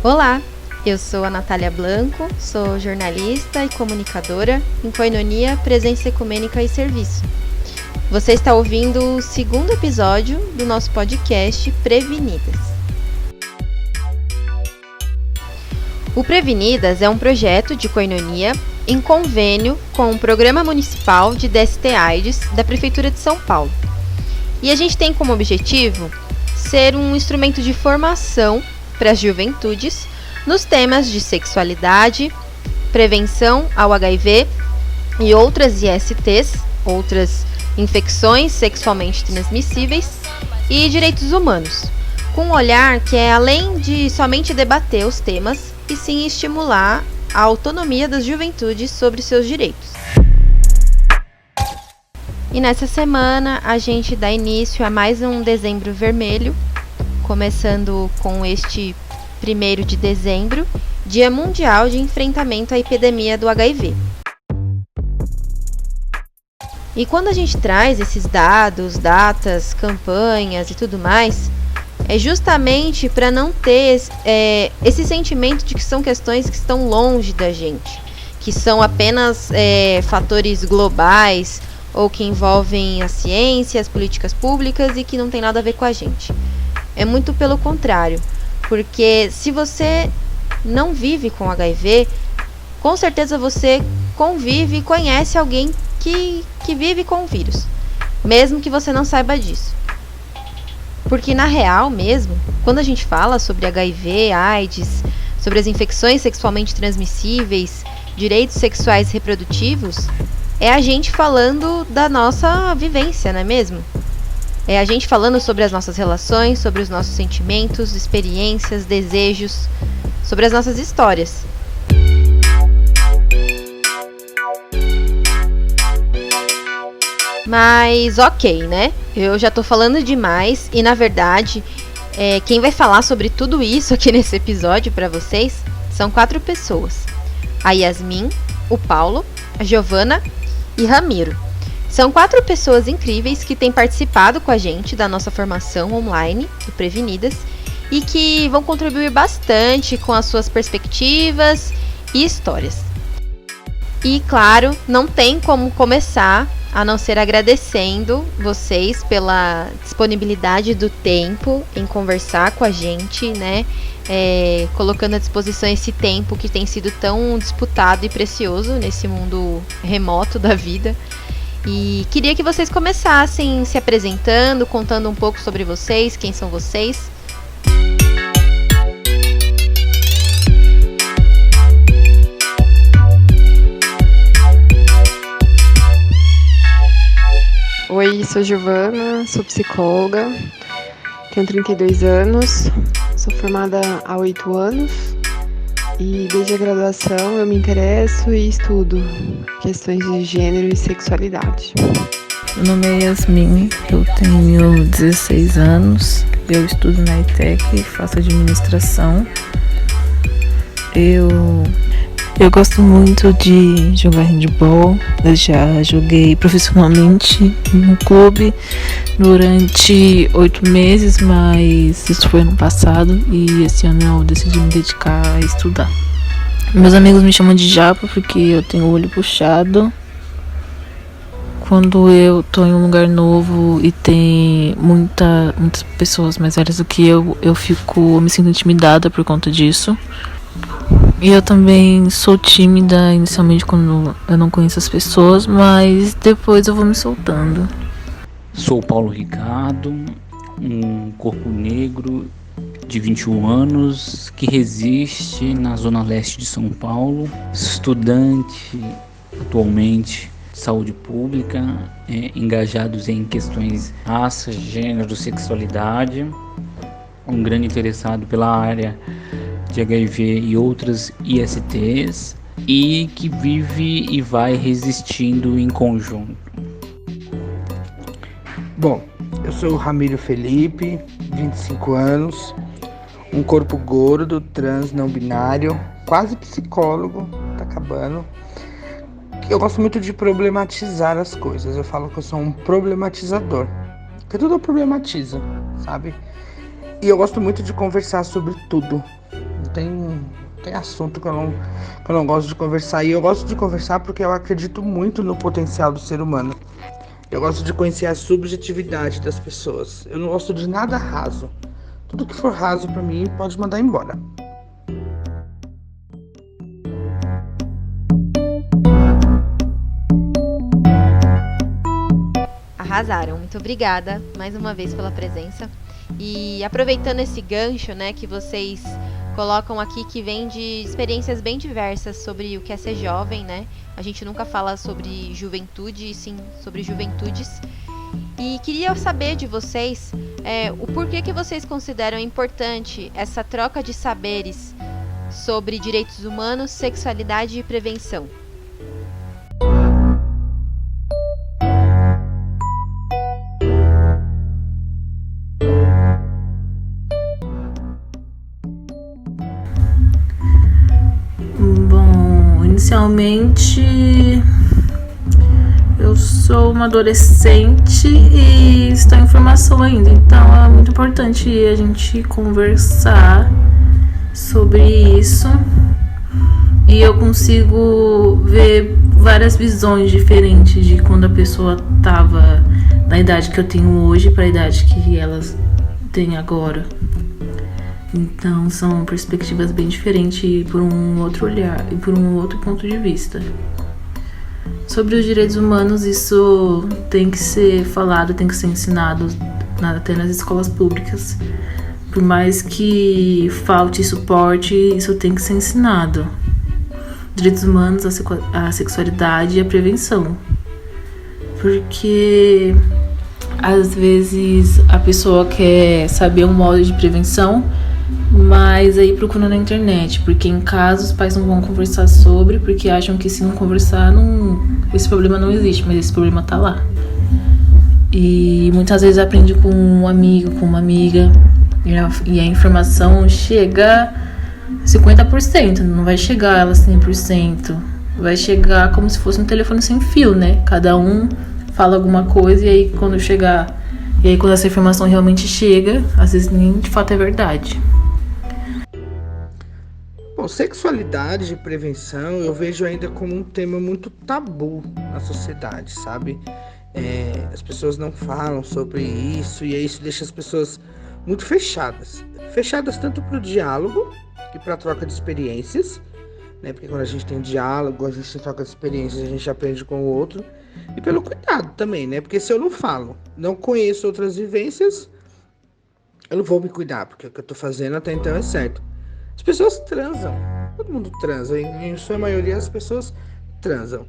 Olá, eu sou a Natália Blanco, sou jornalista e comunicadora em Koinonia, Presença Ecumênica e Serviço. Você está ouvindo o segundo episódio do nosso podcast Prevenidas. O Prevenidas é um projeto de Koinonia em convênio com o Programa Municipal de DST-AIDS da Prefeitura de São Paulo. E a gente tem como objetivo ser um instrumento de formação para as juventudes nos temas de sexualidade, prevenção ao HIV e outras ISTs, outras infecções sexualmente transmissíveis e direitos humanos, com um olhar que é além de somente debater os temas e sim estimular a autonomia das juventudes sobre seus direitos. E nessa semana a gente dá início a mais um Dezembro Vermelho, começando com este 1º de dezembro, Dia Mundial de Enfrentamento à Epidemia do HIV. E quando a gente traz esses dados, datas, campanhas e tudo mais, é justamente para não ter esse sentimento de que são questões que estão longe da gente, que são apenas fatores globais ou que envolvem a ciência, as políticas públicas e que não tem nada a ver com a gente. É muito pelo contrário, porque se você não vive com HIV, com certeza você convive e conhece alguém que vive com o vírus, mesmo que você não saiba disso. Porque na real mesmo, quando a gente fala sobre HIV, AIDS, sobre as infecções sexualmente transmissíveis, direitos sexuais reprodutivos, é a gente falando da nossa vivência, não é mesmo? É a gente falando sobre as nossas relações, sobre os nossos sentimentos, experiências, desejos, sobre as nossas histórias. Mas ok, né? Eu já tô falando demais e na verdade, quem vai falar sobre tudo isso aqui nesse episódio pra vocês são 4 pessoas. A Yasmin, o Paulo, a Giovana e Ramiro. São 4 pessoas incríveis que têm participado com a gente da nossa formação online do Prevenidas e que vão contribuir bastante com as suas perspectivas e histórias. E claro, não tem como começar a não ser agradecendo vocês pela disponibilidade do tempo em conversar com a gente, né? Colocando à disposição esse tempo que tem sido tão disputado e precioso nesse mundo remoto da vida. E queria que vocês começassem se apresentando, contando um pouco sobre vocês, quem são vocês. Oi, sou Giovana, sou psicóloga, tenho 32 anos, sou formada há 8 anos e desde a graduação eu me interesso e estudo questões de gênero e sexualidade. Meu nome é Yasmin, eu tenho 16 anos, eu estudo na ETEC e faço administração. Eu gosto muito de jogar handball, eu já joguei profissionalmente no clube durante 8 meses, mas isso foi ano passado e esse ano eu decidi me dedicar a estudar. Meus amigos me chamam de Japa porque eu tenho o olho puxado. Quando eu tô em um lugar novo e tem muitas pessoas mais velhas do que eu me sinto intimidada por conta disso. E eu também sou tímida inicialmente quando eu não conheço as pessoas, mas depois eu vou me soltando. Sou Paulo Ricardo, um corpo negro de 21 anos que resiste na zona leste de São Paulo, estudante atualmente de saúde pública, engajados em questões raça, gênero, sexualidade, um grande interessado pela área de HIV e outras ISTs e que vive e vai resistindo em conjunto. Bom, eu sou o Ramiro Felipe, 25 anos, um corpo gordo, trans, não binário, quase psicólogo, tá acabando. Eu gosto muito de problematizar as coisas, eu falo que eu sou um problematizador, porque tudo eu problematizo, sabe? E eu gosto muito de conversar sobre tudo. tem assunto que eu não gosto de conversar. E eu gosto de conversar porque eu acredito muito no potencial do ser humano. Eu gosto de conhecer a subjetividade das pessoas. Eu não gosto de nada raso. Tudo que for raso pra mim pode mandar embora. Arrasaram. Muito obrigada mais uma vez pela presença. E aproveitando esse gancho, né, que vocês colocam aqui, que vem de experiências bem diversas sobre o que é ser jovem, né? A gente nunca fala sobre juventude, e sim sobre juventudes. E queria saber de vocês o porquê que vocês consideram importante essa troca de saberes sobre direitos humanos, sexualidade e prevenção. Bom, inicialmente eu sou uma adolescente e estou em formação ainda, então é muito importante a gente conversar sobre isso e eu consigo ver várias visões diferentes de quando a pessoa estava da idade que eu tenho hoje para a idade que elas têm agora. Então são perspectivas bem diferentes por um outro olhar e por um outro ponto de vista. Sobre os direitos humanos, isso tem que ser falado, tem que ser ensinado até nas escolas públicas. Por mais que falte suporte, isso tem que ser ensinado. Direitos humanos, a sexualidade e a prevenção. Porque às vezes a pessoa quer saber um modo de prevenção, mas aí procura na internet, porque em casa os pais não vão conversar sobre, porque acham que se não conversar, esse problema não existe, mas esse problema tá lá. E muitas vezes aprende com um amigo, com uma amiga, e a informação chega 50%, não vai chegar ela 100%, vai chegar como se fosse um telefone sem fio, né? Cada um fala alguma coisa e aí quando essa informação realmente chega, às vezes nem de fato é verdade. Bom, sexualidade e prevenção eu vejo ainda como um tema muito tabu na sociedade, sabe? As pessoas não falam sobre isso e isso deixa as pessoas muito fechadas. Fechadas tanto para o diálogo e para a troca de experiências, né? Porque quando a gente tem diálogo, a gente troca de experiências, a gente aprende com o outro. E pelo cuidado também, né? Porque se eu não falo, não conheço outras vivências, eu não vou me cuidar, porque o que eu tô fazendo até então é certo. As pessoas transam, todo mundo transa, em sua maioria as pessoas transam.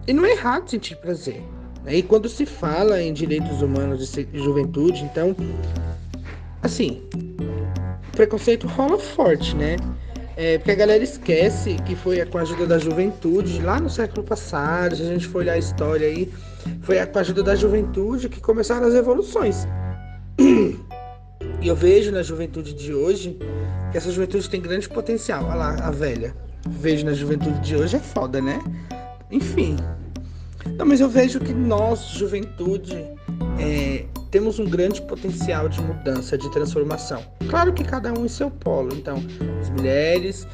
E não é errado sentir prazer, né? E quando se fala em direitos humanos e juventude, então, assim, o preconceito rola forte, né? Porque a galera esquece que foi com a ajuda da juventude, lá no século passado, se a gente for olhar a história aí, foi com a ajuda da juventude que começaram as revoluções. E eu vejo na juventude de hoje que essa juventude tem grande potencial. Olha lá, a velha. Vejo na juventude de hoje é foda, né? Enfim. Não, mas eu vejo que nós, juventude, temos um grande potencial de mudança, de transformação. Claro que cada um em seu polo. Então, as mulheres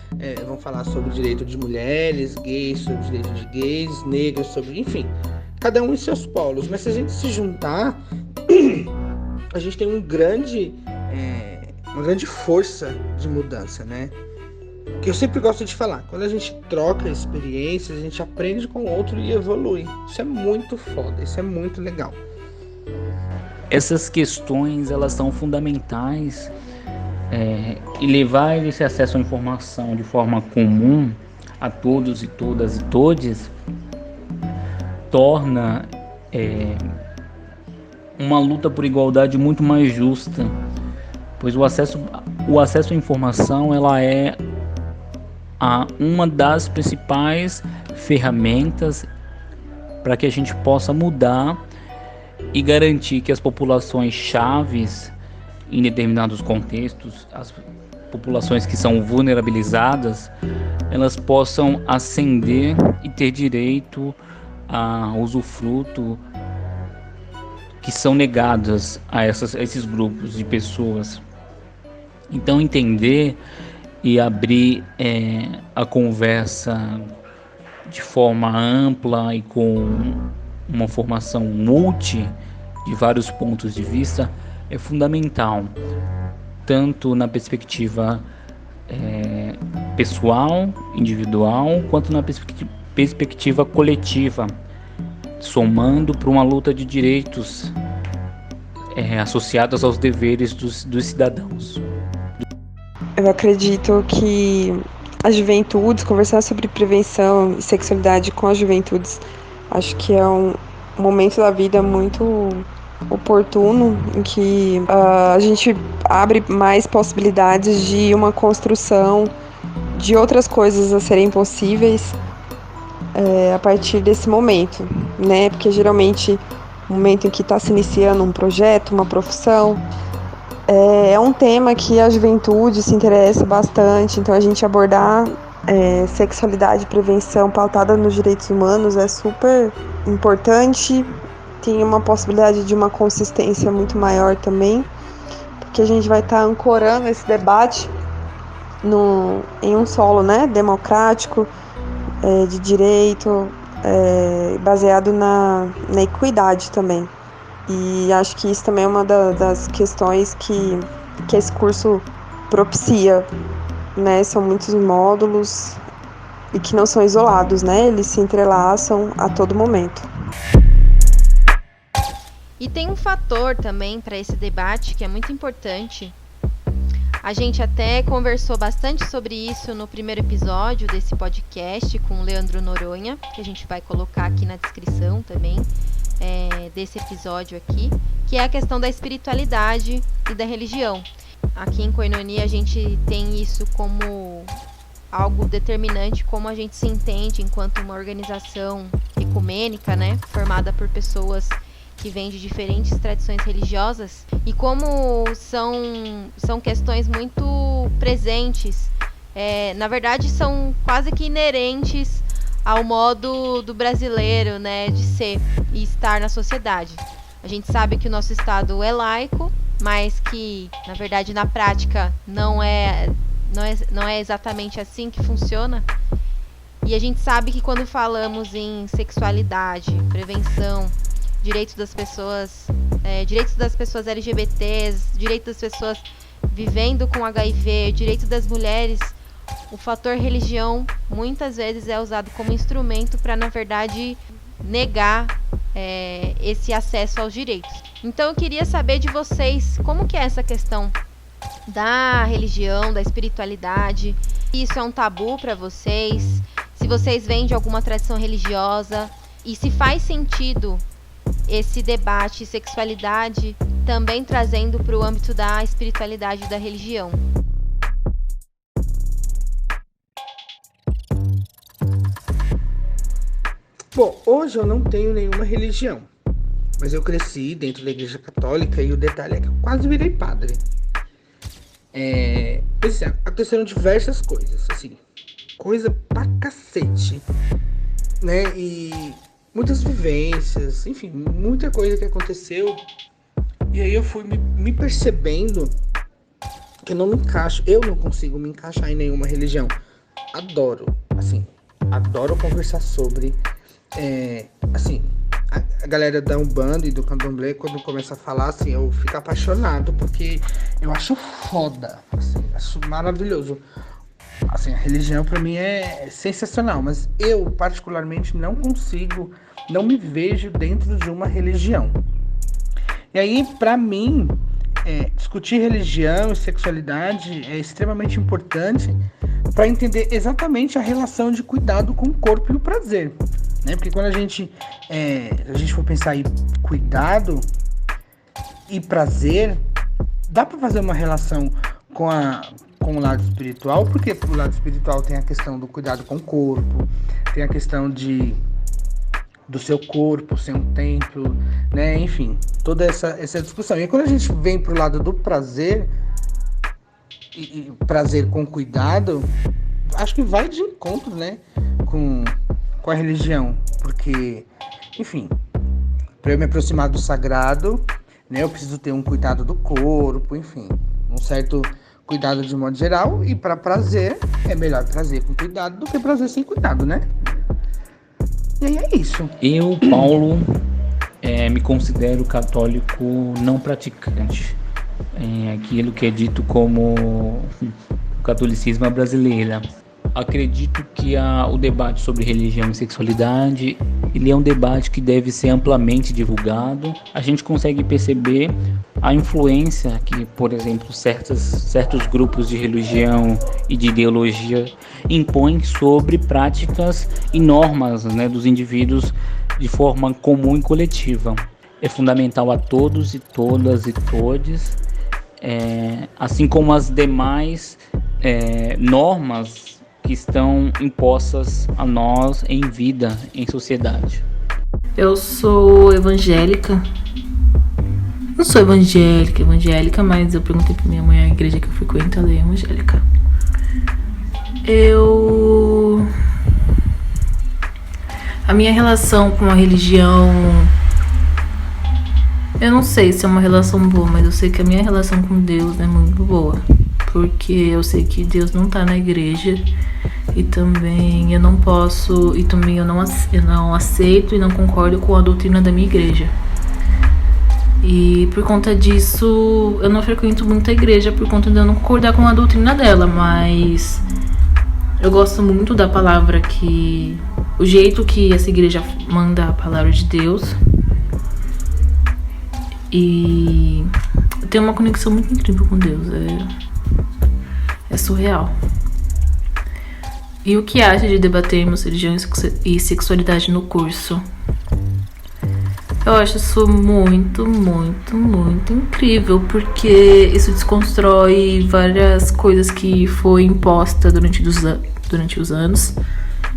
vão falar sobre o direito de mulheres, gays sobre o direito de gays, negros sobre... Enfim, cada um em seus polos. Mas se a gente se juntar, a gente tem uma grande força de mudança, né? Que eu sempre gosto de falar. Quando a gente troca experiências, a gente aprende com o outro e evolui. Isso é muito foda, isso é muito legal. Essas questões, elas são fundamentais e levar esse acesso à informação de forma comum a todos e todas e todes torna uma luta por igualdade muito mais justa, pois o acesso à informação ela é uma das principais ferramentas para que a gente possa mudar e garantir que as populações chaves em determinados contextos, as populações que são vulnerabilizadas, elas possam ascender e ter direito a usufruto que são negadas a esses grupos de pessoas. Então entender e abrir a conversa de forma ampla e com uma formação de vários pontos de vista é fundamental, tanto na perspectiva pessoal, individual, quanto na perspectiva coletiva, somando para uma luta de direitos associados aos deveres dos cidadãos. Eu acredito que as juventudes, conversar sobre prevenção e sexualidade com as juventudes, acho que é um momento da vida muito oportuno, em que a gente abre mais possibilidades de uma construção de outras coisas a serem possíveis a partir desse momento, né? Porque geralmente o momento em que está se iniciando um projeto, uma profissão, é um tema que a juventude se interessa bastante, então a gente abordar sexualidade e prevenção pautada nos direitos humanos é super importante, tem uma possibilidade de uma consistência muito maior também, porque a gente vai estar ancorando esse debate em um solo, né, democrático, de direito, baseado na equidade também. E acho que isso também é uma das questões que esse curso propicia, né? São muitos módulos e que não são isolados, né? Eles se entrelaçam a todo momento. E tem um fator também para esse debate que é muito importante. A gente até conversou bastante sobre isso no primeiro episódio desse podcast com o Leandro Noronha, que a gente vai colocar aqui na descrição também desse episódio aqui, que é a questão da espiritualidade e da religião. Aqui em Koinonia a gente tem isso como algo determinante, como a gente se entende enquanto uma organização ecumênica, né, formada por pessoas que vêm de diferentes tradições religiosas, e como são questões muito presentes, na verdade são quase que inerentes ao modo do brasileiro, né, de ser e estar na sociedade. A gente sabe que o nosso Estado é laico, mas que, na verdade, na prática não é exatamente assim que funciona. E a gente sabe que quando falamos em sexualidade, prevenção, direitos das pessoas LGBTs, direitos das pessoas vivendo com HIV, direito das mulheres, o fator religião muitas vezes é usado como instrumento para, na verdade, negar esse acesso aos direitos. Então eu queria saber de vocês como que é essa questão da religião, da espiritualidade. Isso é um tabu para vocês? Se vocês vêm de alguma tradição religiosa e se faz sentido esse debate sexualidade também trazendo para o âmbito da espiritualidade e da religião. Bom, hoje eu não tenho nenhuma religião, mas eu cresci dentro da igreja católica e o detalhe é que eu quase virei padre. Aconteceram diversas coisas, assim, coisa pra cacete, né, e muitas vivências, enfim, muita coisa que aconteceu, e aí eu fui me percebendo que eu não consigo me encaixar em nenhuma religião. Adoro conversar sobre, a galera da Umbanda e do Candomblé, quando começa a falar, assim, eu fico apaixonado, porque eu acho foda, assim, acho maravilhoso. Assim, a religião pra mim é sensacional, mas eu particularmente não me vejo dentro de uma religião. E aí, pra mim, discutir religião e sexualidade é extremamente importante para entender exatamente a relação de cuidado com o corpo e o prazer, né? Porque quando a gente for pensar em cuidado e prazer, dá para fazer uma relação com o lado espiritual, porque o lado espiritual tem a questão do cuidado com o corpo, tem a questão do seu corpo ser um templo, né? Enfim, toda essa discussão. E quando a gente vem pro lado do prazer, e prazer com cuidado, acho que vai de encontro, né, com a religião, porque, enfim, para eu me aproximar do sagrado, né, eu preciso ter um cuidado do corpo, enfim, um certo cuidado de modo geral, e para prazer, é melhor prazer com cuidado do que prazer sem cuidado, né? E aí é isso. Eu, Paulo, me considero católico não praticante. Aquilo que é dito como o catolicismo à brasileira. Acredito que o debate sobre religião e sexualidade, ele é um debate que deve ser amplamente divulgado. A gente consegue perceber a influência que, por exemplo, certos grupos de religião e de ideologia impõem sobre práticas e normas, né, dos indivíduos de forma comum e coletiva. É fundamental a todos e todas e todes, assim como as demais normas que estão impostas a nós em vida, em sociedade. Eu sou evangélica. Não sou evangélica, mas eu perguntei pra minha mãe, a igreja que eu frequento, ela é evangélica. A minha relação com a religião, eu não sei se é uma relação boa, mas eu sei que a minha relação com Deus é muito boa. Porque eu sei que Deus não tá na igreja e também eu não posso, e também eu não aceito e não concordo com a doutrina da minha igreja. E por conta disso, eu não frequento muito a igreja por conta de eu não concordar com a doutrina dela, mas eu gosto muito da palavra o jeito que essa igreja manda a palavra de Deus. E eu tenho uma conexão muito incrível com Deus, é surreal. E o que acha de debatermos religião e sexualidade no curso? Eu acho isso muito, muito, muito incrível, porque isso desconstrói várias coisas que foi imposta durante os anos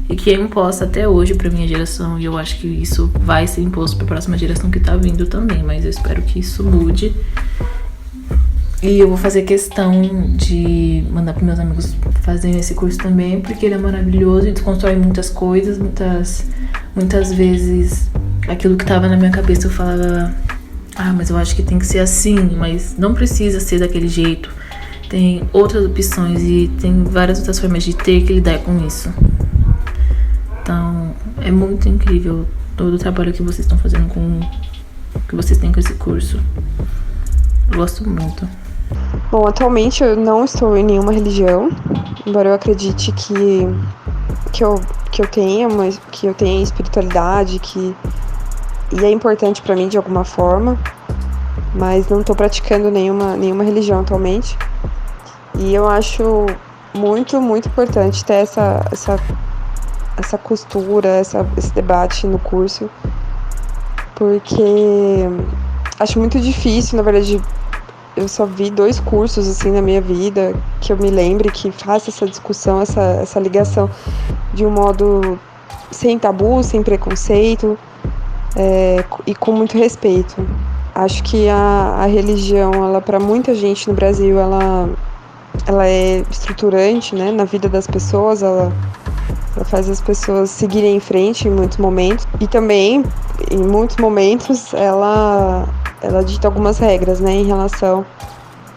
e que é imposta até hoje pra minha geração, e eu acho que isso vai ser imposto pra próxima geração que tá vindo também, mas eu espero que isso mude. E eu vou fazer questão de mandar para meus amigos fazerem esse curso também, porque ele é maravilhoso e desconstrói muitas coisas. Muitas vezes aquilo que estava na minha cabeça eu falava, mas eu acho que tem que ser assim, mas não precisa ser daquele jeito. Tem outras opções e tem várias outras formas de ter que lidar com isso. Então, é muito incrível todo o trabalho que vocês estão fazendo que vocês têm com esse curso. Eu gosto muito. Bom, atualmente eu não estou em nenhuma religião, embora eu acredite que eu tenha espiritualidade, e é importante para mim de alguma forma, mas não estou praticando nenhuma religião atualmente. E eu acho muito, muito importante ter essa costura, esse debate no curso, porque acho muito difícil, na verdade. Eu só vi 2 cursos assim na minha vida que eu me lembre que faça essa discussão, essa ligação de um modo sem tabu, sem preconceito, e com muito respeito. Acho que a religião, ela para muita gente no Brasil, ela é estruturante, né, na vida das pessoas, ela faz as pessoas seguirem em frente em muitos momentos, e também em muitos momentos ela dita algumas regras, né, em relação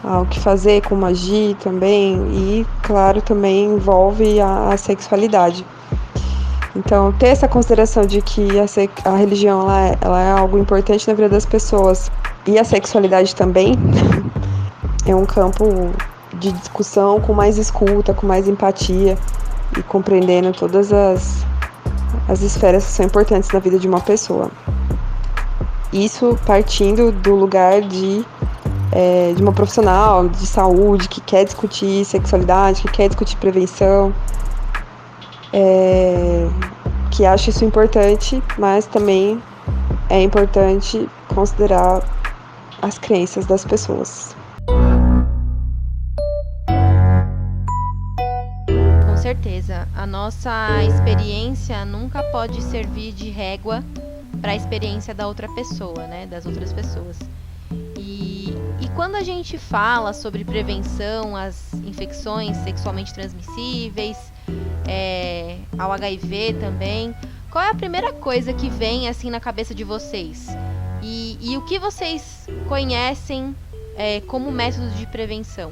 ao que fazer, como agir também, e, claro, também envolve a sexualidade. Então, ter essa consideração de que a religião ela é algo importante na vida das pessoas, e a sexualidade também, é um campo de discussão com mais escuta, com mais empatia, e compreendendo todas as esferas que são importantes na vida de uma pessoa. Isso partindo do lugar de uma profissional de saúde que quer discutir sexualidade, que quer discutir prevenção, que acha isso importante, mas também é importante considerar as crenças das pessoas. Com certeza, a nossa experiência nunca pode servir de régua para a experiência da outra pessoa, né, das outras pessoas. E quando a gente fala sobre prevenção às infecções sexualmente transmissíveis, ao HIV também, qual é a primeira coisa que vem assim na cabeça de vocês? E o que vocês conhecem como método de prevenção?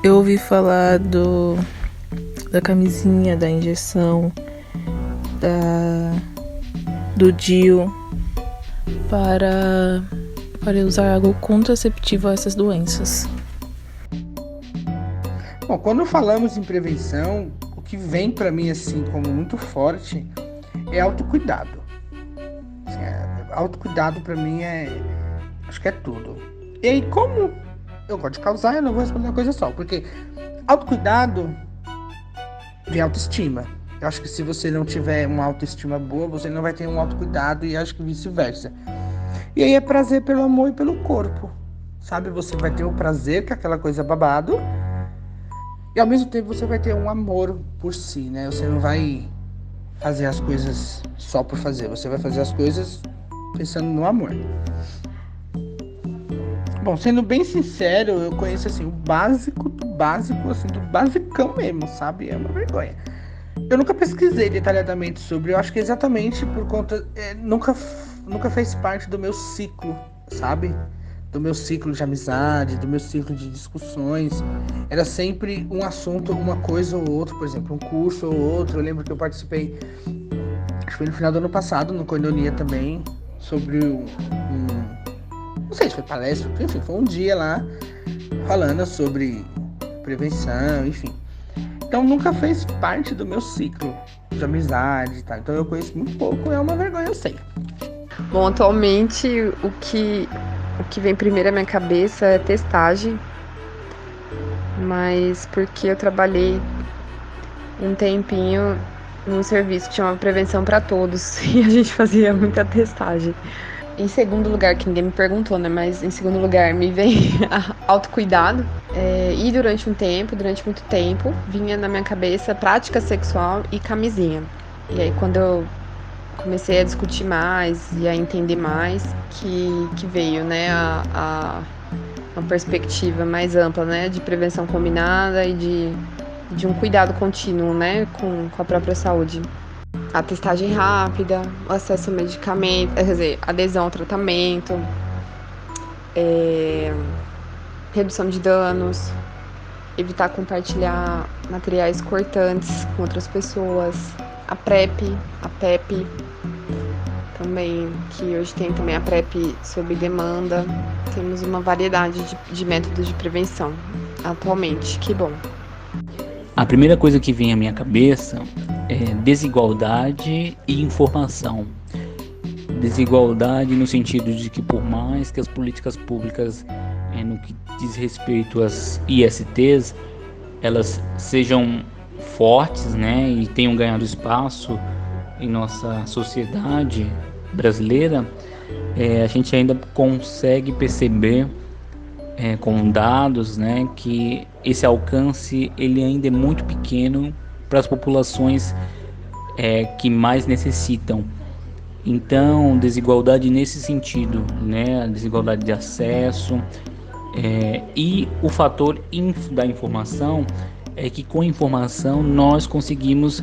Eu ouvi falar da camisinha, da injeção, do DIU para usar algo contraceptivo a essas doenças. Bom, quando falamos em prevenção, o que vem para mim assim como muito forte é autocuidado. Autocuidado para mim acho que é tudo. E aí, como eu gosto de causar, eu não vou responder uma coisa só, porque autocuidado vem autoestima. Eu acho que se você não tiver uma autoestima boa, você não vai ter um autocuidado, e acho que vice-versa. E aí é prazer pelo amor e pelo corpo, sabe? Você vai ter o prazer, que é aquela coisa babado, e ao mesmo tempo você vai ter um amor por si, né? Você não vai fazer as coisas só por fazer, você vai fazer as coisas pensando no amor. Bom, sendo bem sincero, eu conheço assim o básico do básico, assim, do basicão mesmo, sabe? É uma vergonha. Eu nunca pesquisei detalhadamente sobre, eu acho que exatamente por conta, nunca fez parte do meu ciclo, sabe? Do meu ciclo de amizade, do meu ciclo de discussões. Era sempre um assunto, uma coisa ou outra, por exemplo, um curso ou outro. Eu lembro que eu participei, acho que foi no final do ano passado, no Koinonia também, sobre não sei se foi palestra, enfim, foi um dia lá falando sobre prevenção, enfim. Então nunca fez parte do meu ciclo de amizade, tá? Então eu conheço muito pouco, é uma vergonha, eu sei. Bom, atualmente o que vem primeiro à minha cabeça é testagem, mas porque eu trabalhei um tempinho num serviço que chamava Prevenção para Todos e a gente fazia muita testagem. Em segundo lugar, que ninguém me perguntou, né? Mas em segundo lugar me vem autocuidado. E durante muito tempo, vinha na minha cabeça prática sexual e camisinha. E aí quando eu comecei a discutir mais e a entender mais, que veio, né, uma perspectiva mais ampla, né, de prevenção combinada e de um cuidado contínuo, né, com a própria saúde. A testagem rápida, o acesso ao medicamento, quer dizer, adesão ao tratamento, redução de danos, evitar compartilhar materiais cortantes com outras pessoas, a PrEP também, que hoje tem também a PrEP sob demanda. Temos uma variedade de métodos de prevenção atualmente, que bom. A primeira coisa que vem à minha cabeça é desigualdade e informação. Desigualdade no sentido de que, por mais que as políticas públicas, no que diz respeito às ISTs, elas sejam fortes, né, e tenham ganhado espaço em nossa sociedade brasileira, a gente ainda consegue perceber com dados, né, que esse alcance ele ainda é muito pequeno para as populações que mais necessitam. Então, desigualdade nesse sentido, né, a desigualdade de acesso, e o fator da informação é que com informação nós conseguimos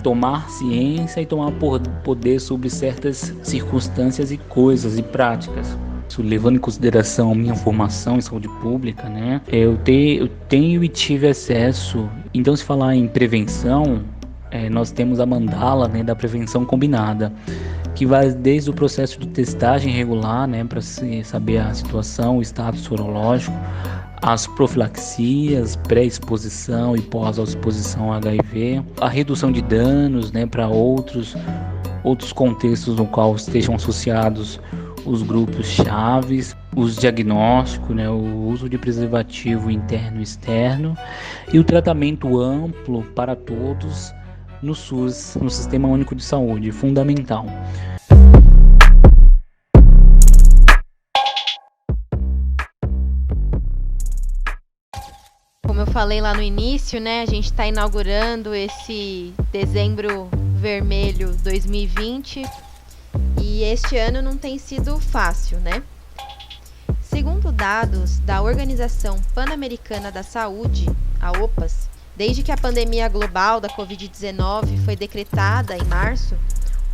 tomar ciência e tomar poder sobre certas circunstâncias e coisas e práticas. Isso, levando em consideração minha formação em saúde pública, né, eu tenho e tive acesso. Então, se falar em prevenção, nós temos a mandala, né, da prevenção combinada, que vai desde o processo de testagem regular, né, para se saber a situação, o status sorológico, as profilaxias, pré-exposição e pós-exposição ao HIV, a redução de danos, né, para outros contextos no qual estejam associados os grupos chaves, os diagnósticos, né, o uso de preservativo interno e externo e o tratamento amplo para todos no SUS, no Sistema Único de Saúde, fundamental. Como eu falei lá no início, né, a gente está inaugurando esse Dezembro Vermelho 2020 e este ano não tem sido fácil, né? Segundo dados da Organização Pan-Americana da Saúde, a OPAS, desde que a pandemia global da Covid-19 foi decretada em março,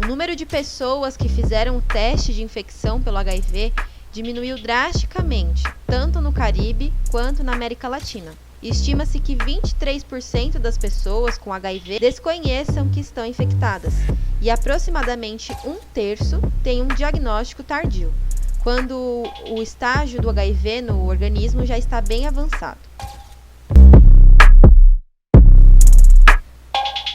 o número de pessoas que fizeram o teste de infecção pelo HIV diminuiu drasticamente, tanto no Caribe quanto na América Latina. Estima-se que 23% das pessoas com HIV desconheçam que estão infectadas e aproximadamente 1/3 tem um diagnóstico tardio, quando o estágio do HIV no organismo já está bem avançado.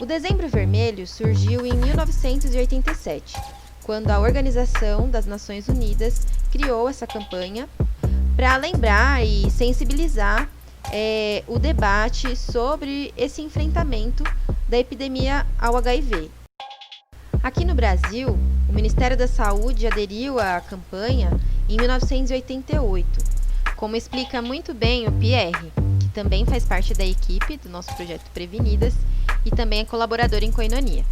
O Dezembro Vermelho surgiu em 1987, quando a Organização das Nações Unidas criou essa campanha para lembrar e sensibilizar o debate sobre esse enfrentamento da epidemia ao HIV. Aqui no Brasil, o Ministério da Saúde aderiu à campanha em 1988, como explica muito bem o Pierre, que também faz parte da equipe do nosso projeto Prevenidas e também é colaborador em Koinonia.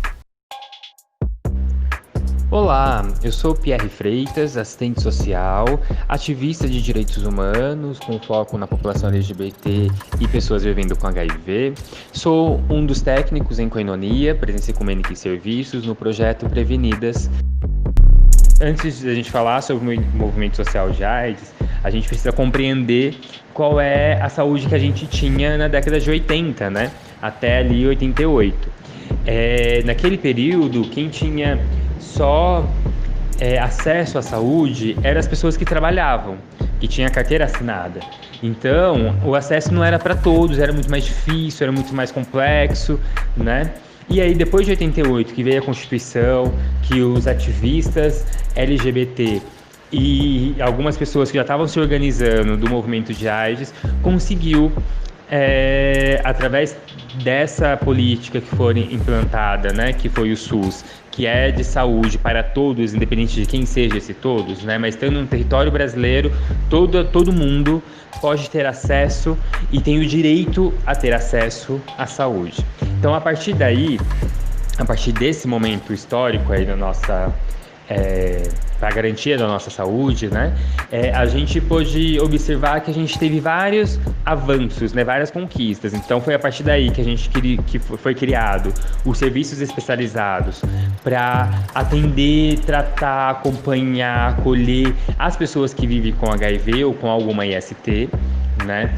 Olá, eu sou Pierre Freitas, assistente social, ativista de direitos humanos, com foco na população LGBT e pessoas vivendo com HIV. Sou um dos técnicos em Koinonia, Presença Ecumênica e Serviços, no projeto Prevenidas. Antes de a gente falar sobre o movimento social de AIDS, a gente precisa compreender qual é a saúde que a gente tinha na década de 80, né? Até ali 88. Naquele período, quem tinha só acesso à saúde eram as pessoas que trabalhavam, que tinham a carteira assinada. Então, o acesso não era para todos, era muito mais difícil, era muito mais complexo, né? E aí, depois de 88, que veio a Constituição, que os ativistas LGBT e algumas pessoas que já estavam se organizando do movimento de AIDS, conseguiu, através dessa política que foi implantada, né, que foi o SUS, que é de saúde para todos, independente de quem seja esse todos, né, mas estando no território brasileiro, todo mundo pode ter acesso e tem o direito a ter acesso à saúde. Então, a partir daí, a partir desse momento histórico aí na nossa para a garantia da nossa saúde, né, a gente pôde observar que a gente teve vários avanços, né, várias conquistas. Então foi a partir daí que foi criado os serviços especializados para atender, tratar, acompanhar, acolher as pessoas que vivem com HIV ou com alguma IST, né?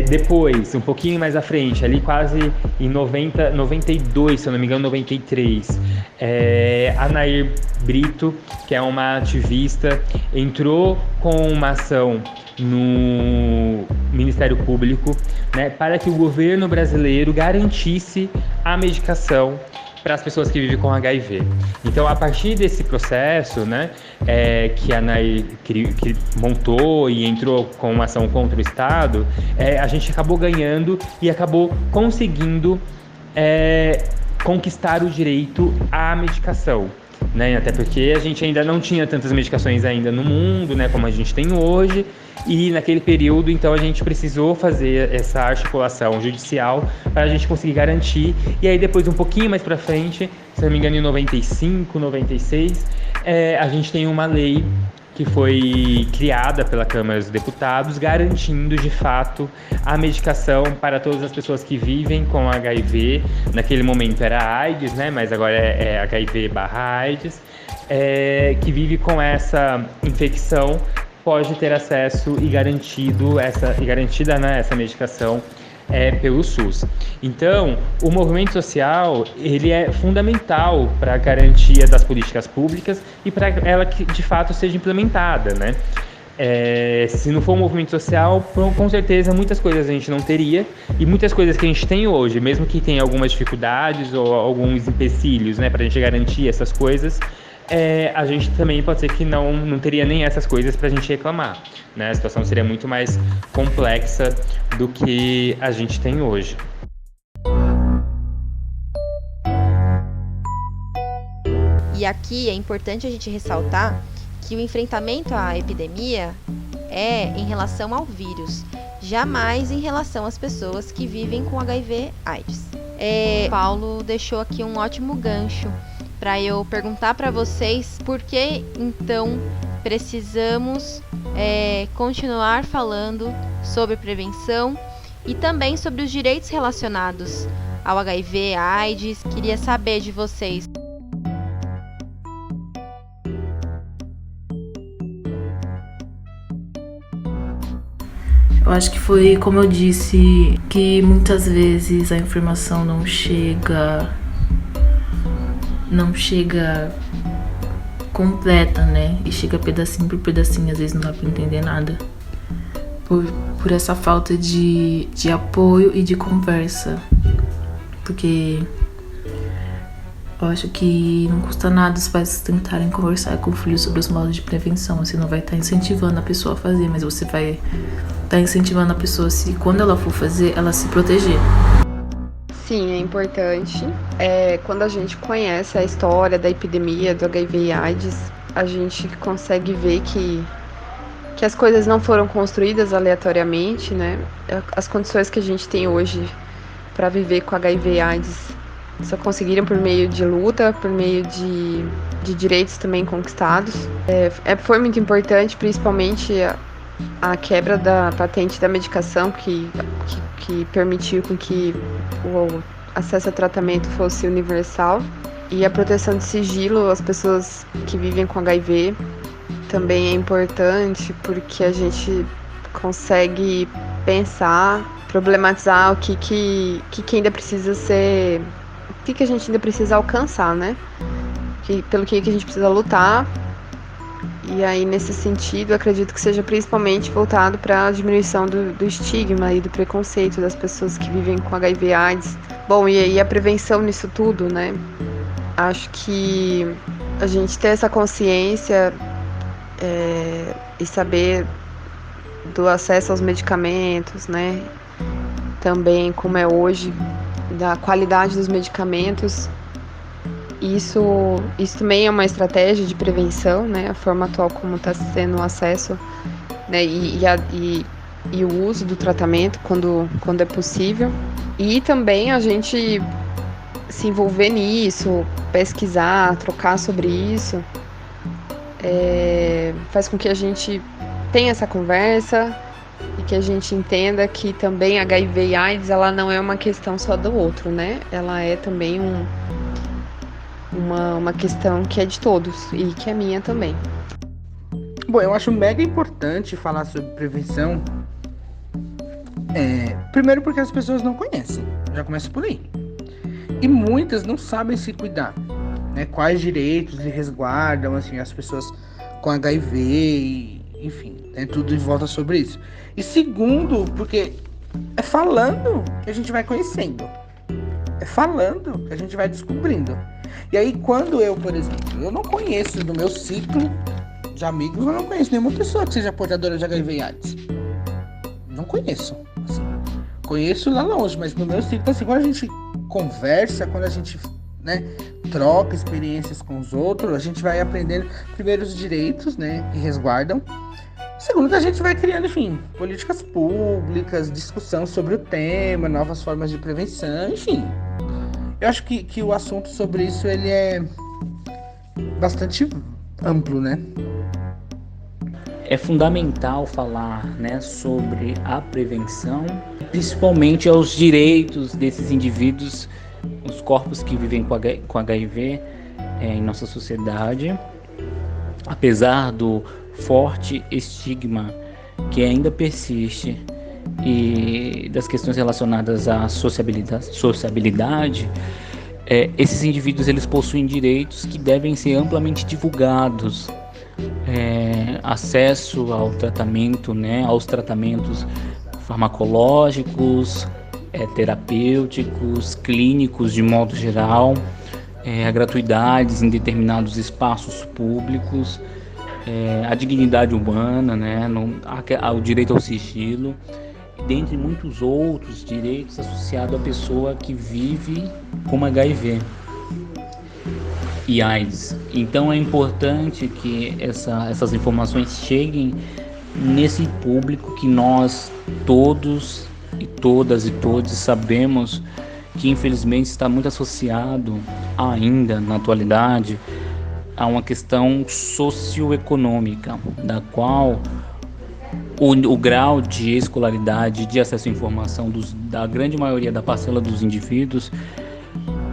Depois, um pouquinho mais à frente, ali quase em 92, se eu não me engano, 93, a Nair Brito, que é uma ativista, entrou com uma ação no Ministério Público, né, para que o governo brasileiro garantisse a medicação para as pessoas que vivem com HIV. Então, a partir desse processo, né, que a Nair montou e entrou com uma ação contra o Estado, a gente acabou ganhando e acabou conseguindo conquistar o direito à medicação, né? Até porque a gente ainda não tinha tantas medicações ainda no mundo, né, como a gente tem hoje, e naquele período, então, a gente precisou fazer essa articulação judicial para a gente conseguir garantir. E aí depois, um pouquinho mais para frente, se não me engano, em 95, 96, a gente tem uma lei que foi criada pela Câmara dos Deputados, garantindo de fato a medicação para todas as pessoas que vivem com HIV. Naquele momento era AIDS, né? Mas agora é HIV/AIDS, que vive com essa infecção, pode ter acesso e garantida, né, essa medicação pelo SUS. Então, o movimento social, ele é fundamental para a garantia das políticas públicas e para ela que de fato seja implementada, né? Se não for um movimento social, com certeza muitas coisas a gente não teria, e muitas coisas que a gente tem hoje, mesmo que tenha algumas dificuldades ou alguns empecilhos, né, para a gente garantir essas coisas, a gente também pode ser que não teria nem essas coisas para a gente reclamar, né? A situação seria muito mais complexa do que a gente tem hoje. E aqui é importante a gente ressaltar que o enfrentamento à epidemia é em relação ao vírus, jamais em relação às pessoas que vivem com HIV/AIDS. Paulo deixou aqui um ótimo gancho para eu perguntar para vocês por que então precisamos continuar falando sobre prevenção e também sobre os direitos relacionados ao HIV/AIDS. Queria saber de vocês. acho que foi, como eu disse, que muitas vezes a informação não chega completa, né? E chega pedacinho por pedacinho, às vezes não dá pra entender nada. Por essa falta de apoio e de conversa. Porque eu acho que não custa nada os pais tentarem conversar com o filho sobre os modos de prevenção. Você não vai estar incentivando a pessoa a fazer, mas você vai estar incentivando a pessoa, se quando ela for fazer, ela se proteger. Sim, é importante. Quando a gente conhece a história da epidemia do HIV e AIDS, a gente consegue ver que as coisas não foram construídas aleatoriamente, né? As condições que a gente tem hoje para viver com HIV e AIDS só conseguiram por meio de luta, por meio de direitos também conquistados. Foi muito importante, principalmente a quebra da patente da medicação, que permitiu com que o acesso a tratamento fosse universal, e a proteção de sigilo às pessoas que vivem com HIV também é importante, porque a gente consegue pensar, problematizar o que ainda precisa ser, o que a gente ainda precisa alcançar, né? Pelo que a gente precisa lutar. E aí, nesse sentido, acredito que seja principalmente voltado para a diminuição do estigma e do preconceito das pessoas que vivem com HIV e AIDS. Bom, e aí a prevenção nisso tudo, né? Acho que a gente ter essa consciência e saber do acesso aos medicamentos, né? Também como é hoje, da qualidade dos medicamentos. Isso também é uma estratégia de prevenção, né? A forma atual como está sendo o acesso, né? E o uso do tratamento quando é possível. E também a gente se envolver nisso, pesquisar, trocar sobre isso, faz com que a gente tenha essa conversa e que a gente entenda que também HIV e AIDS, ela não é uma questão só do outro, né? Ela é também uma questão que é de todos e que é minha também. Bom, eu acho mega importante falar sobre prevenção. Primeiro porque as pessoas não conhecem, já começa por aí. E muitas não sabem se cuidar, né? Quais direitos lhe resguardam, assim, as pessoas com HIV, e, enfim, tudo em volta sobre isso. E segundo, porque é falando que a gente vai conhecendo. É falando que a gente vai descobrindo. E aí, quando eu, por exemplo, eu não conheço do meu ciclo de amigos, eu não conheço nenhuma pessoa que seja portadora de HIV e AIDS. Não conheço, assim. Conheço lá longe, mas no meu ciclo, assim, quando a gente conversa, quando a gente, né, troca experiências com os outros, a gente vai aprendendo, primeiro, os direitos, né, que resguardam. Segundo, a gente vai criando, enfim, políticas públicas, discussão sobre o tema, novas formas de prevenção, enfim. Eu acho que o assunto sobre isso, ele é bastante amplo, né? É fundamental falar, né, sobre a prevenção, principalmente aos direitos desses indivíduos, os corpos que vivem com HIV em nossa sociedade, apesar do forte estigma que ainda persiste e das questões relacionadas à sociabilidade, esses indivíduos, eles possuem direitos que devem ser amplamente divulgados. Acesso ao tratamento, né, aos tratamentos farmacológicos, terapêuticos, clínicos de modo geral, a gratuidades em determinados espaços públicos, a dignidade humana, né, o direito ao sigilo, dentre muitos outros direitos associados à pessoa que vive com HIV e AIDS. Então é importante que essas informações cheguem nesse público que nós todos e todas e todos sabemos que infelizmente está muito associado ainda na atualidade a uma questão socioeconômica, da qual o grau de escolaridade, de acesso à informação da grande maioria da parcela dos indivíduos,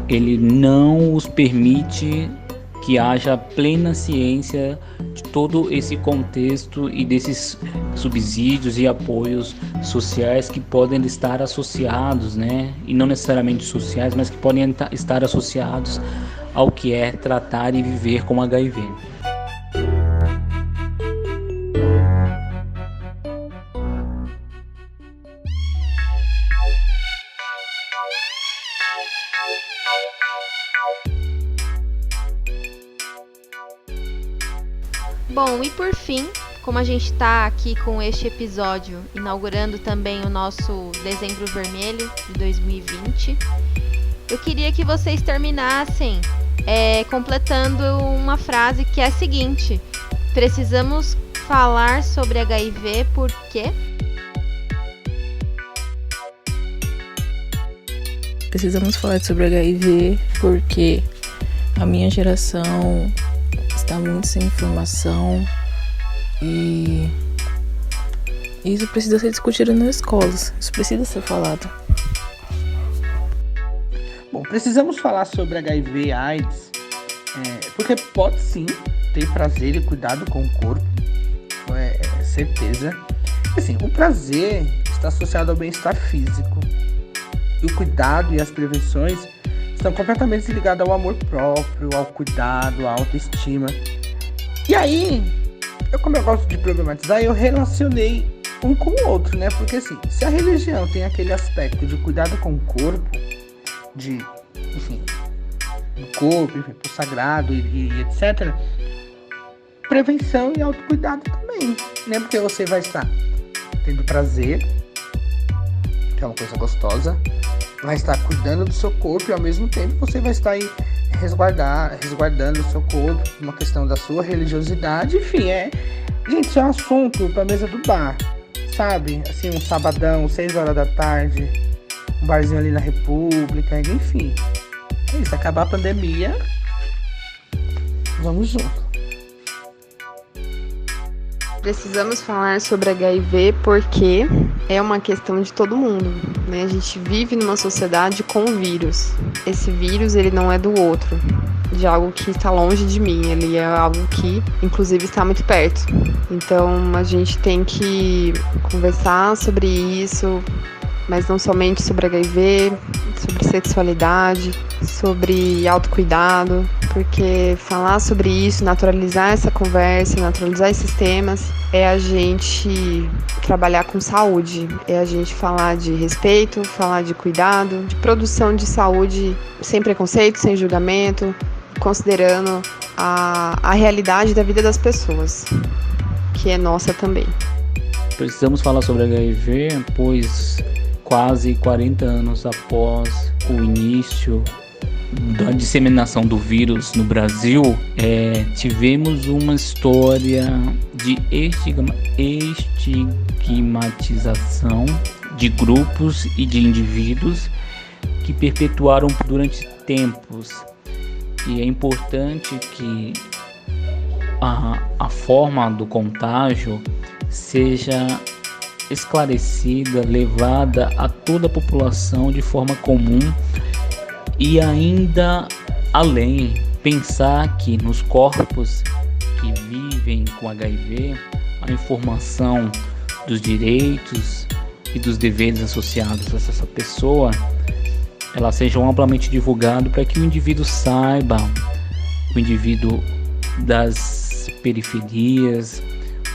ele não os permite que haja plena ciência de todo esse contexto e desses subsídios e apoios sociais que podem estar associados, né? E não necessariamente sociais, mas que podem estar associados ao que é tratar e viver com HIV. Bom, e por fim, como a gente está aqui com este episódio inaugurando também o nosso Dezembro Vermelho de 2020, eu queria que vocês terminassem completando uma frase que é a seguinte: precisamos falar sobre HIV por quê? Precisamos falar sobre HIV porque a minha geração está muito sem informação e isso precisa ser discutido nas escolas, isso precisa ser falado. Bom, precisamos falar sobre HIV e AIDS, porque pode sim ter prazer e cuidado com o corpo, é certeza. Assim, o prazer está associado ao bem-estar físico e o cuidado e as prevenções estão completamente ligados ao amor próprio, ao cuidado, à autoestima. E aí, como eu gosto de problematizar, eu relacionei um com o outro, né? Porque assim, se a religião tem aquele aspecto de cuidado com o corpo, do corpo, do sagrado e etc., prevenção e autocuidado também, né? Porque você vai estar tendo prazer, que é uma coisa gostosa, vai estar cuidando do seu corpo e ao mesmo tempo você vai estar aí resguardando o seu corpo, uma questão da sua religiosidade, enfim, gente, isso é um assunto pra mesa do bar, sabe? Assim, um sabadão, 6 horas da tarde, um barzinho ali na República, enfim. É isso, acabar a pandemia, vamos junto. Precisamos falar sobre HIV porque é uma questão de todo mundo, né? A gente vive numa sociedade com vírus. Esse vírus, ele não é do outro, de algo que está longe de mim. Ele é algo que, inclusive, está muito perto. Então, a gente tem que conversar sobre isso, mas não somente sobre HIV, sobre sexualidade, sobre autocuidado, porque falar sobre isso, naturalizar essa conversa, naturalizar esses temas, é a gente trabalhar com saúde, é a gente falar de respeito, falar de cuidado, de produção de saúde sem preconceito, sem julgamento, considerando a realidade da vida das pessoas, que é nossa também. Precisamos falar sobre HIV, pois quase 40 anos após o início da disseminação do vírus no Brasil, tivemos uma história de estigmatização de grupos e de indivíduos que perpetuaram durante tempos. E é importante que a forma do contágio seja esclarecida, levada a toda a população de forma comum e ainda além, pensar que nos corpos que vivem com HIV, a informação dos direitos e dos deveres associados a essa pessoa, elas sejam amplamente divulgadas para que o indivíduo saiba, o indivíduo das periferias,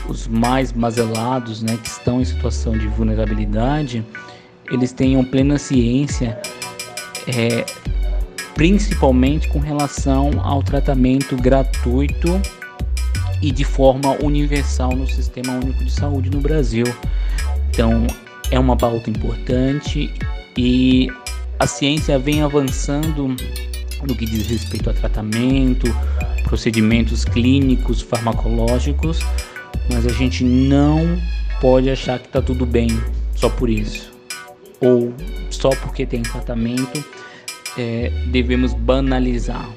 os mais mazelados, né, que estão em situação de vulnerabilidade, eles tenham plena ciência, principalmente com relação ao tratamento gratuito e de forma universal no Sistema Único de Saúde no Brasil. Então, é uma pauta importante e a ciência vem avançando no que diz respeito a tratamento, procedimentos clínicos, farmacológicos, mas a gente não pode achar que está tudo bem só por isso, ou só porque tem tratamento devemos banalizar.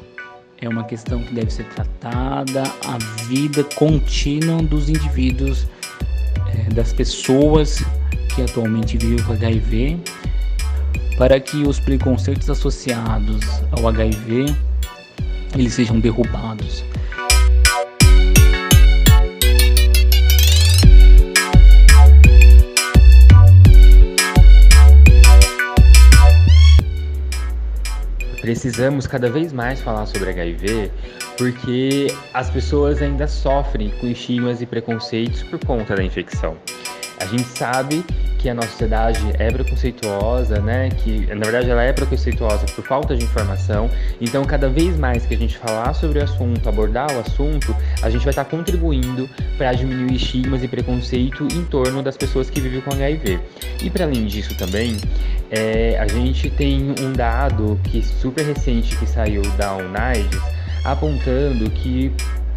É uma questão que deve ser tratada, a vida contínua dos indivíduos, das pessoas que atualmente vivem com HIV, para que os preconceitos associados ao HIV eles sejam derrubados. precisamos cada vez mais falar sobre HIV, porque as pessoas ainda sofrem com estigmas e preconceitos por conta da infecção. A gente sabe que a nossa sociedade é preconceituosa, né? Que na verdade ela é preconceituosa por falta de informação. Então, cada vez mais que a gente falar sobre o assunto, abordar o assunto, a gente vai estar contribuindo para diminuir estigmas e preconceito em torno das pessoas que vivem com HIV. E para além disso também, a gente tem um dado que super recente que saiu da UNAIDS, apontando que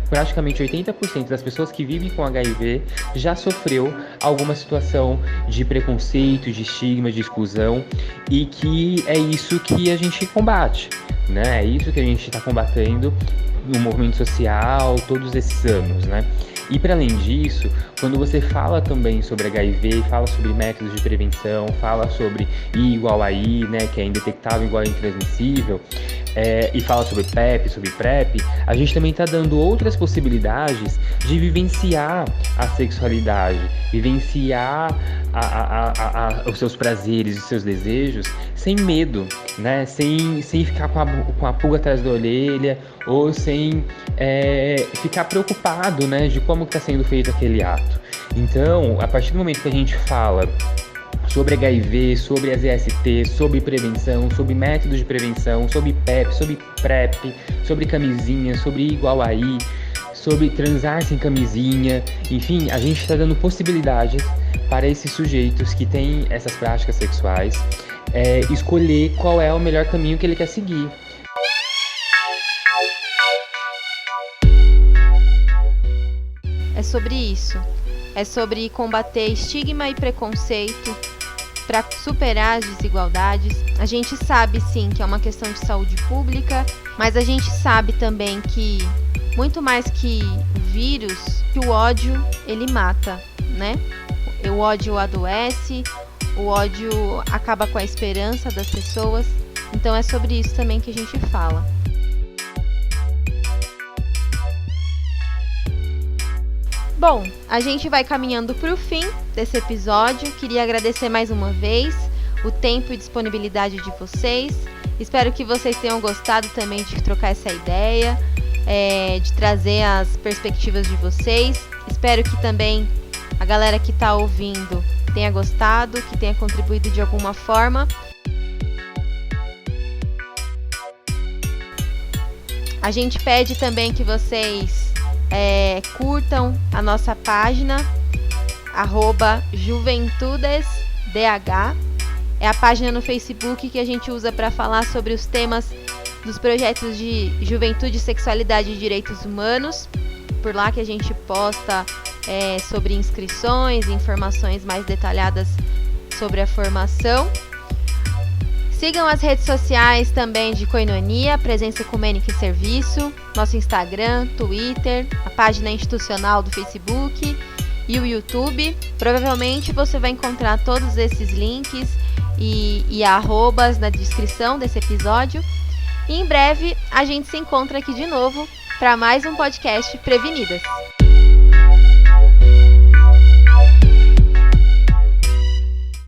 praticamente 80% das pessoas que vivem com HIV já sofreu alguma situação de preconceito, de estigma, de exclusão, e que é isso que a gente combate, né? É isso que a gente está combatendo no movimento social todos esses anos, né? E para além disso, quando você fala também sobre HIV, fala sobre métodos de prevenção, fala sobre I igual a I, né, que é indetectável igual a intransmissível, e fala sobre PrEP, sobre PrEP, a gente também está dando outras possibilidades de vivenciar a sexualidade, vivenciar os seus prazeres, os seus desejos, sem medo, né? Sem ficar com a pulga atrás da orelha, ou sem ficar preocupado, né, de como está sendo feito aquele ato. Então, a partir do momento que a gente fala sobre HIV, sobre as EST, sobre prevenção, sobre métodos de prevenção, sobre PEP, sobre PrEP, sobre camisinha, sobre igual a I, sobre transar sem camisinha, enfim, a gente está dando possibilidades para esses sujeitos que têm essas práticas sexuais escolher qual é o melhor caminho que ele quer seguir. É sobre isso. É sobre combater estigma e preconceito para superar as desigualdades. A gente sabe sim que é uma questão de saúde pública, mas a gente sabe também que muito mais que o vírus, que o ódio ele mata, né? O ódio adoece, o ódio acaba com a esperança das pessoas. Então é sobre isso também que a gente fala. Bom, a gente vai caminhando para o fim desse episódio. Queria agradecer mais uma vez o tempo e disponibilidade de vocês. Espero que vocês tenham gostado também de trocar essa ideia, de trazer as perspectivas de vocês. Espero que também a galera que está ouvindo tenha gostado, que tenha contribuído de alguma forma. A gente pede também que vocês curtam a nossa página @juventudesdh. É a página no Facebook que a gente usa para falar sobre os temas dos projetos de juventude, sexualidade e direitos humanos. Por lá que a gente posta sobre inscrições, informações mais detalhadas sobre a formação. Sigam as redes sociais também de Koinonia, Presença Ecumênica e Serviço, nosso Instagram, Twitter, a página institucional do Facebook e o YouTube. Provavelmente você vai encontrar todos esses links e arrobas na descrição desse episódio. E em breve a gente se encontra aqui de novo para mais um podcast Prevenidas.